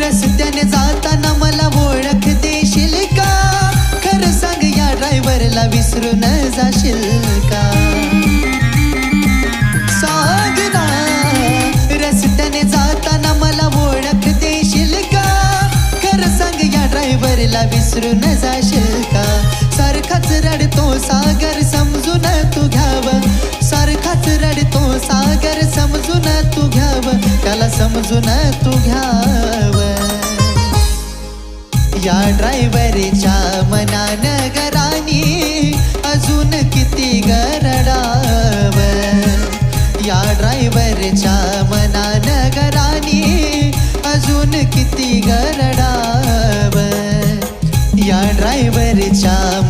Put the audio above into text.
रस्त्याने जाताना मला ओळख देशील का? खरं सांग या ड्रायव्हरला विसरून जाशील का? सांग ना, रस्त्याने जाताना मला ओळख देशील का? खरं सांग या ड्रायव्हरला विसरून जाशील का? सारखाच रडतो सागर समजून तू घ्याव, सारखाच रडतो सागर समजून तू घ्याव, त्याला समजून तू घ्याव. या ड्रायव्हरच्या मनानं गरानी अजून किती गरडाव. या ड्रायव्हरच्या मनानं गरानी अजून किती गरडाव. या ड्रायव्हरच्या